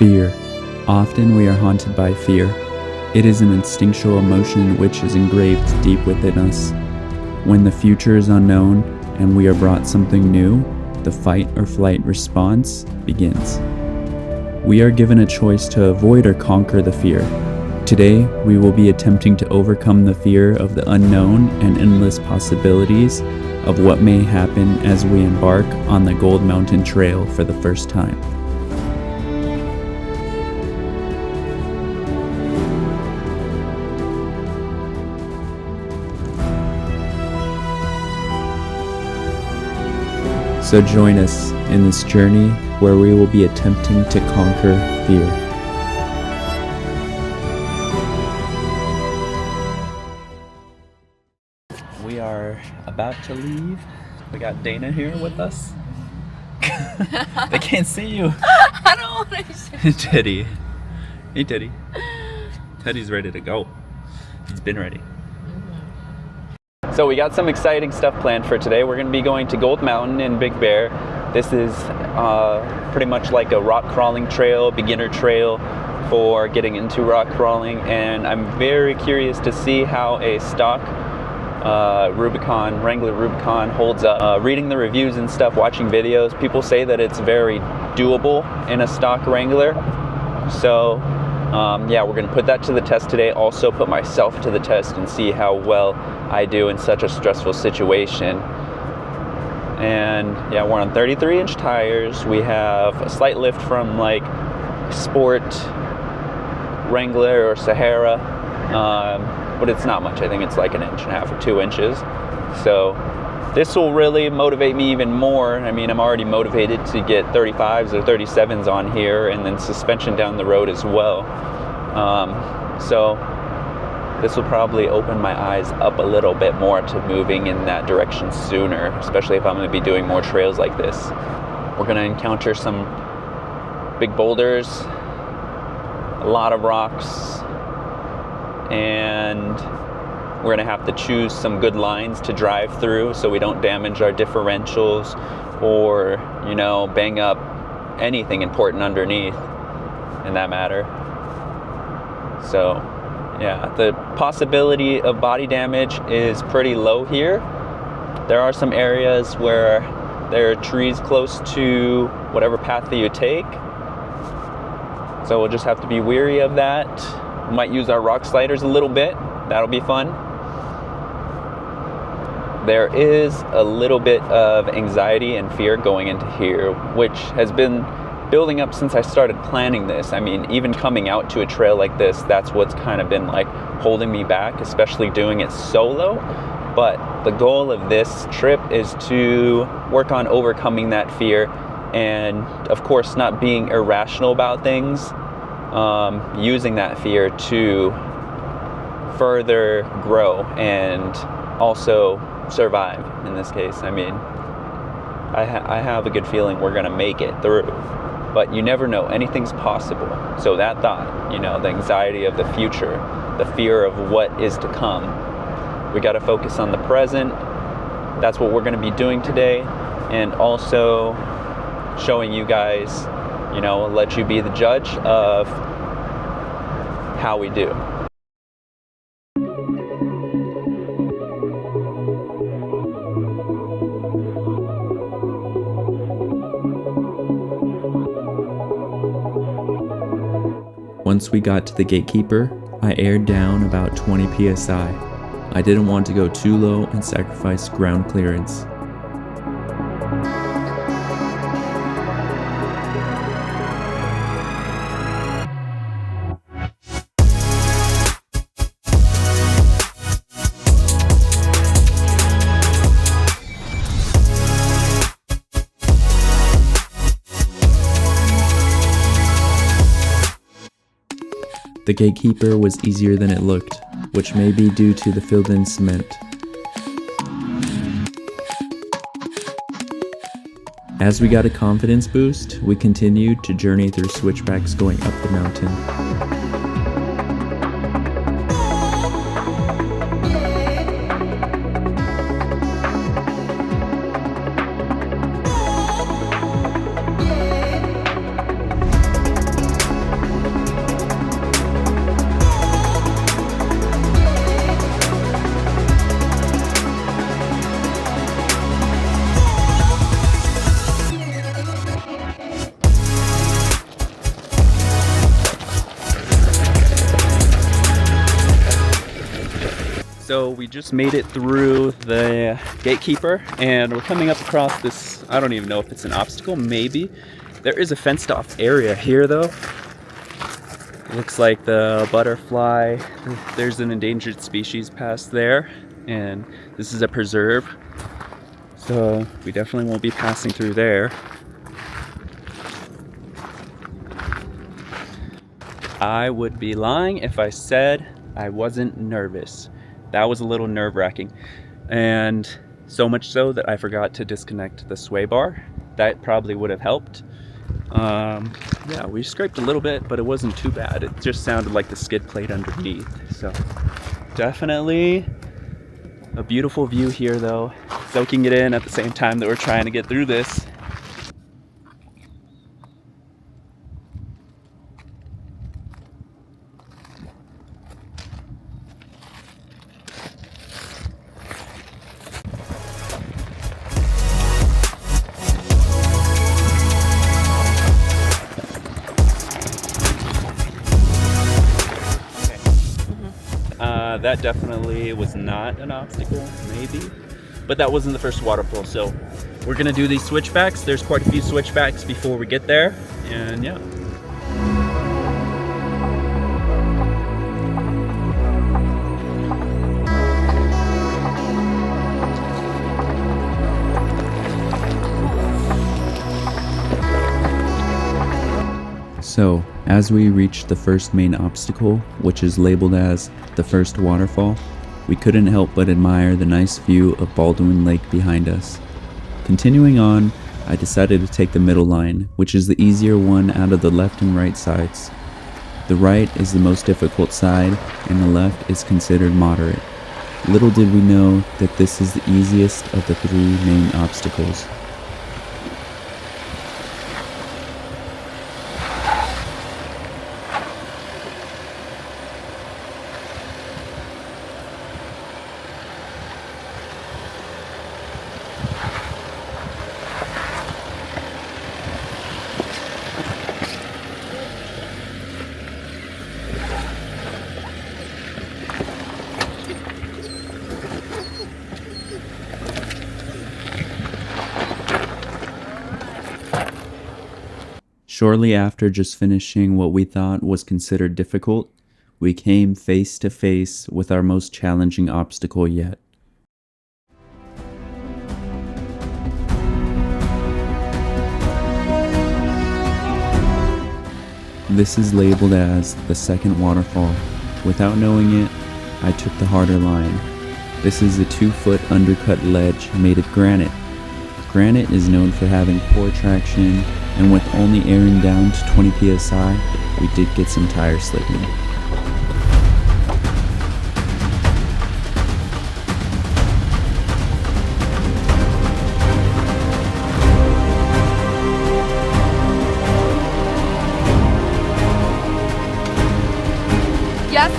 Fear. Often we are haunted by fear. It is an instinctual emotion which is engraved deep within us. When the future is unknown and we are brought something new, the fight or flight response begins. We are given a choice to avoid or conquer the fear. Today, we will be attempting to overcome the fear of the unknown and endless possibilities of what may happen as we embark on the Gold Mountain Trail for the first time. So join us in this journey where we will be attempting to conquer fear. We are about to leave. We got Dana here with us. They can't see you. I don't want to see Teddy. Hey Teddy. Teddy's ready to go. He's been ready. So we got some exciting stuff planned for today. We're going to be going to Gold Mountain in Big Bear. This is pretty much like a rock crawling trail, beginner trail for getting into rock crawling, and I'm very curious to see how a stock Wrangler Rubicon holds up. Reading the reviews and stuff, watching videos, people say that it's very doable in a stock Wrangler. So yeah, we're going to put that to the test today. Also put myself to the test and see how well I do in such a stressful situation. And yeah, we're on 33-inch tires. We have a slight lift from like Sport Wrangler or Sahara, but it's not much. I think it's like 1.5 inches or 2 inches. So this will really motivate me even more. I mean, I'm already motivated to get 35s or 37s on here, and then suspension down the road as well. So this will probably open my eyes up a little bit more to moving in that direction sooner, especially if I'm going to be doing more trails like this. We're going to encounter some big boulders, a lot of rocks, and we're going to have to choose some good lines to drive through so we don't damage our differentials or, you know, bang up anything important underneath in that matter. So yeah, the possibility of body damage is pretty low here. There are some areas where there are trees close to whatever path that you take. So we'll just have to be wary of that. We might use our rock sliders a little bit. That'll be fun. There is a little bit of anxiety and fear going into here, which has been building up since I started planning this. I mean, even coming out to a trail like this, that's what's kind of been like holding me back, especially doing it solo. But the goal of this trip is to work on overcoming that fear and, of course, not being irrational about things, using that fear to further grow and also survive in this case. I mean, I have a good feeling we're gonna make it through, but you never know, anything's possible. So that thought, you know, the anxiety of the future, the fear of what is to come, we got to focus on the present. That's what we're going to be doing today, and also showing you guys, you know, let you be the judge of how we do. Once we got to the gatekeeper, I aired down about 20 psi. I didn't want to go too low and sacrifice ground clearance. The gatekeeper was easier than it looked, which may be due to the filled-in cement. As we got a confidence boost, we continued to journey through switchbacks going up the mountain. So we just made it through the gatekeeper and we're coming up across this, I don't even know if it's an obstacle, maybe. There is a fenced off area here though. It looks like the butterfly, there's an endangered species past there, and this is a preserve. So we definitely won't be passing through there. I would be lying if I said I wasn't nervous. That was a little nerve-wracking, and so much so that I forgot to disconnect the sway bar. That probably would have helped. Yeah, we scraped a little bit, but it wasn't too bad. It just sounded like the skid plate underneath. So definitely a beautiful view here though, soaking it in at the same time that we're trying to get through this. That definitely was not an obstacle, maybe, but that wasn't the first waterfall. So we're gonna do these switchbacks. There's quite a few switchbacks before we get there, and yeah. So, as we reached the first main obstacle, which is labeled as the first waterfall, we couldn't help but admire the nice view of Baldwin Lake behind us. Continuing on, I decided to take the middle line, which is the easier one out of the left and right sides. The right is the most difficult side, and the left is considered moderate. Little did we know that this is the easiest of the three main obstacles. Shortly after just finishing what we thought was considered difficult, we came face to face with our most challenging obstacle yet. This is labeled as the second waterfall. Without knowing it, I took the harder line. This is a 2-foot undercut ledge made of granite. Granite is known for having poor traction, and with only airing down to 20 psi, we did get some tire slipping. Yes.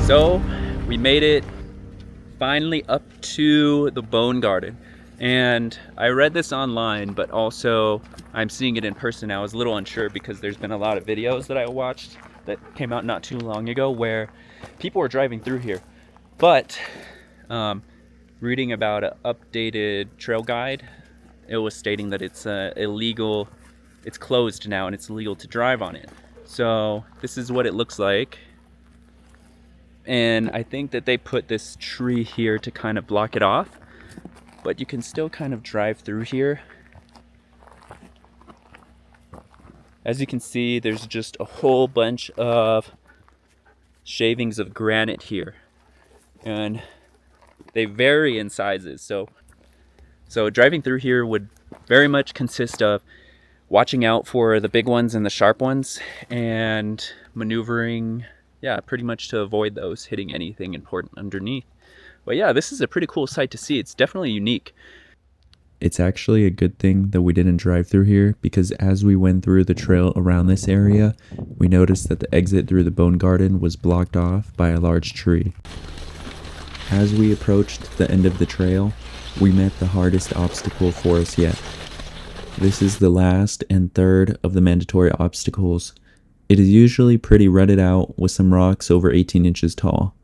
So we made it finally up to the Bone Garden, and I read this online, but also I'm seeing it in person now. I was a little unsure because there's been a lot of videos that I watched that came out not too long ago where people were driving through here, but reading about an updated trail guide, it was stating that it's illegal, it's closed now and it's illegal to drive on it. So this is what it looks like. And I think that they put this tree here to kind of block it off, but you can still kind of drive through here. As you can see, there's just a whole bunch of shavings of granite here, and they vary in sizes. So So driving through here would very much consist of watching out for the big ones and the sharp ones and maneuvering, yeah, pretty much to avoid those hitting anything important underneath. But yeah, this is a pretty cool sight to see. It's definitely unique. It's actually a good thing that we didn't drive through here, because as we went through the trail around this area, we noticed that the exit through the bone garden was blocked off by a large tree. As we approached the end of the trail, we met the hardest obstacle for us yet. This is the last and third of the mandatory obstacles. It is usually pretty rutted out with some rocks over 18 inches tall.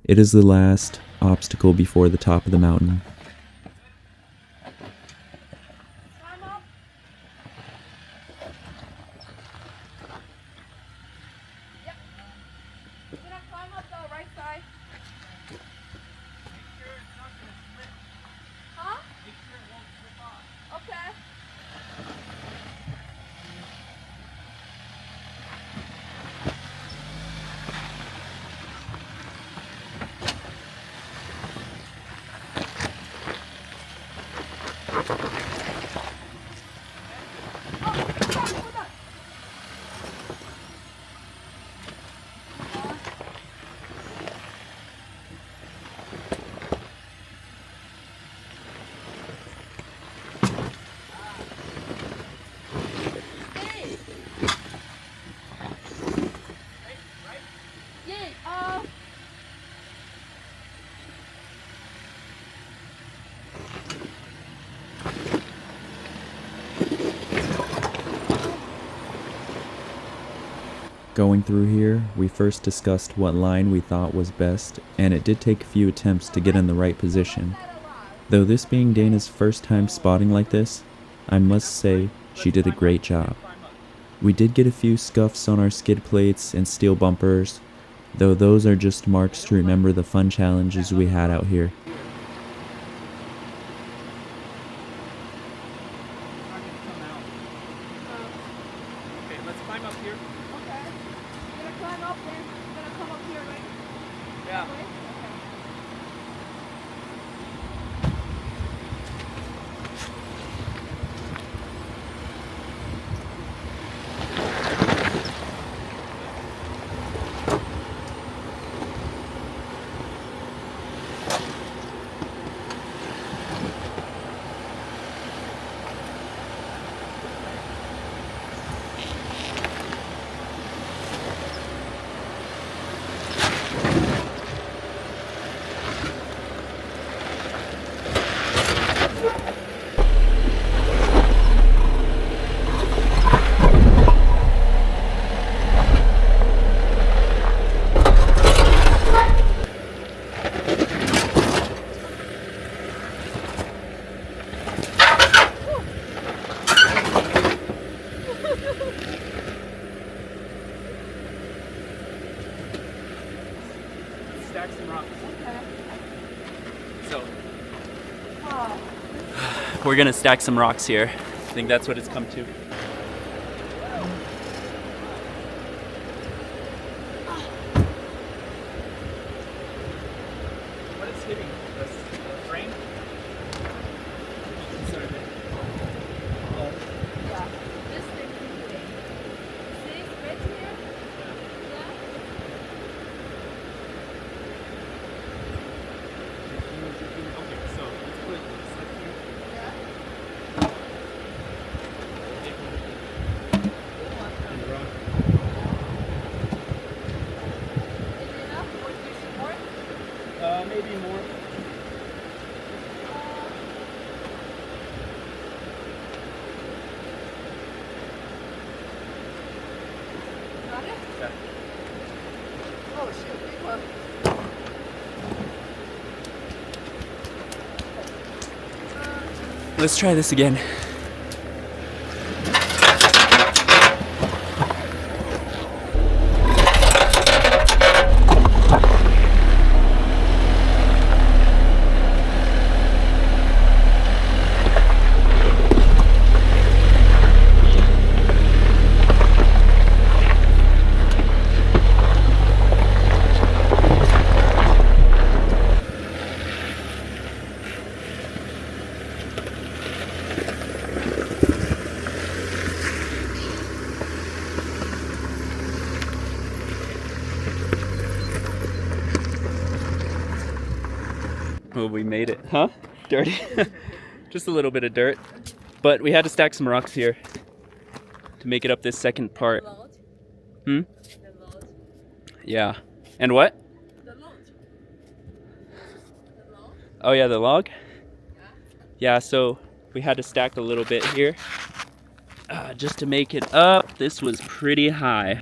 It is the last obstacle before the top of the mountain. Going through here, we first discussed what line we thought was best, and it did take a few attempts to get in the right position. Though this being Dana's first time spotting like this, I must say she did a great job. We did get a few scuffs on our skid plates and steel bumpers, though those are just marks to remember the fun challenges we had out here. We're gonna stack some rocks here. I think that's what it's come to. What is hitting? The frame? Yeah, this thing is hitting. See, right here? Yeah. Okay, so let's put this up here. Maybe more. Got it? Yeah. Oh shoot, big one. Let's try this again. Oh, we made it. Huh? Dirty? Just a little bit of dirt. But we had to stack some rocks here to make it up this second part. Load. Hmm? The load. Yeah. And what? The load. The load. Oh yeah, the log? Yeah. Yeah, so we had to stack a little bit here just to make it up. This was pretty high.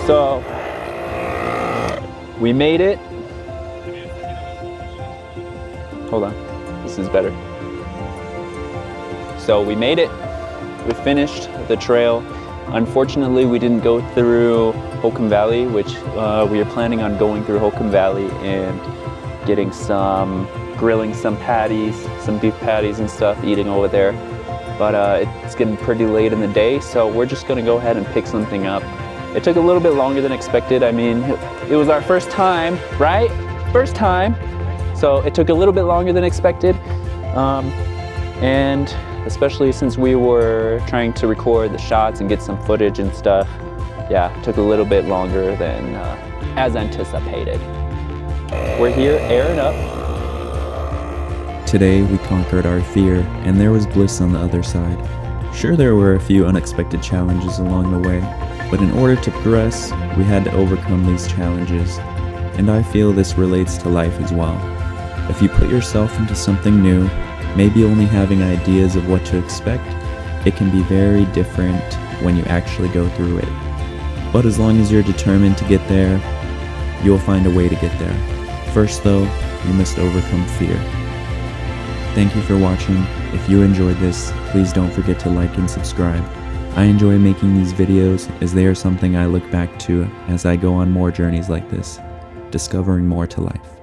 So we made it. Hold on, this is better. So we made it. We finished the trail. Unfortunately, we didn't go through Holcomb Valley, which we are planning on going through Holcomb Valley and getting grilling some patties, some beef patties and stuff, eating over there. But it's getting pretty late in the day, so we're just gonna go ahead and pick something up. It took a little bit longer than expected. I mean, it was our first time, right? First time. So it took a little bit longer than expected. And especially since we were trying to record the shots and get some footage and stuff, yeah, it took a little bit longer than as anticipated. We're here airing up. Today we conquered our fear, and there was bliss on the other side. Sure, there were a few unexpected challenges along the way, but in order to progress, we had to overcome these challenges. And I feel this relates to life as well. If you put yourself into something new, maybe only having ideas of what to expect, it can be very different when you actually go through it. But as long as you're determined to get there, you'll find a way to get there. First though, you must overcome fear. Thank you for watching. If you enjoyed this, please don't forget to like and subscribe. I enjoy making these videos as they are something I look back to as I go on more journeys like this, discovering more to life.